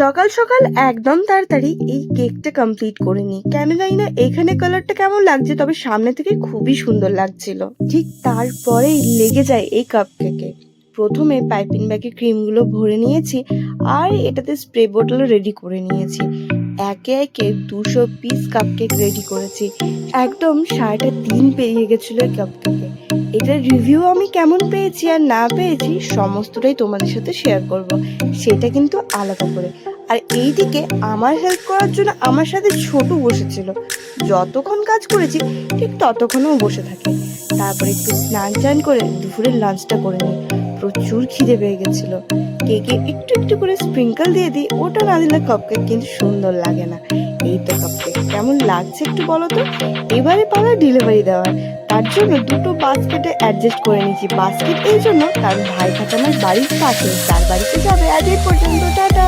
সকাল সকাল একদম তাড়াতাড়ি এই কেকটা কমপ্লিট করে নিই। কেন জানি না এখানে কালারটা কেমন লাগছে, তবে সামনে থেকে খুবই সুন্দর লাগছিল। ঠিক তারপরেই লেগে যায় এই কাপকেকে। প্রথমে পাইপিং ব্যাগে ক্রিমগুলো ভরে নিয়েছি, আর এটাতে স্প্রে বোতলও রেডি করে নিয়েছি। একে একে 200 পিস কাপকেক রেডি করেছি। একদম সারাটা দিন পেরিয়ে গেছিল এই কাপকেকে। এটার রিভিউ আমি কেমন পেয়েছি আর না পেয়েছি সমস্তটাই তোমাদের সাথে শেয়ার করব, সেটা কিন্তু আলাদা করে। আর এইদিকে আমার হেল্প করার জন্য আমার সাথে ছোট বসেছিল। যতক্ষণ কাজ করেছি ঠিক ততক্ষণও বসে থাকে। তারপরে একটু স্নান টান করে দুপুরের লাঞ্চটা করে নিই। প্রচুর খিদে পেয়ে গেছিল। কেকে একটু একটু করে স্প্রিঙ্কল দিয়ে দিই, ওটা না দিলে কাপকেক কিন্তু সুন্দর লাগে না। এই তো কাপকেক কেমন লাগছে একটু বলো তো। এবারে পালা ডেলিভারি দেওয়ার। তার জন্য দুটো বাস্কেটে অ্যাডজাস্ট করে নিয়েছি। বাস্কেট এই জন্য কারণ ভাই থাকে আমার বাড়ির পাশে, তার বাড়িতে যাবে। আজ এই পর্যন্ত, টাটা।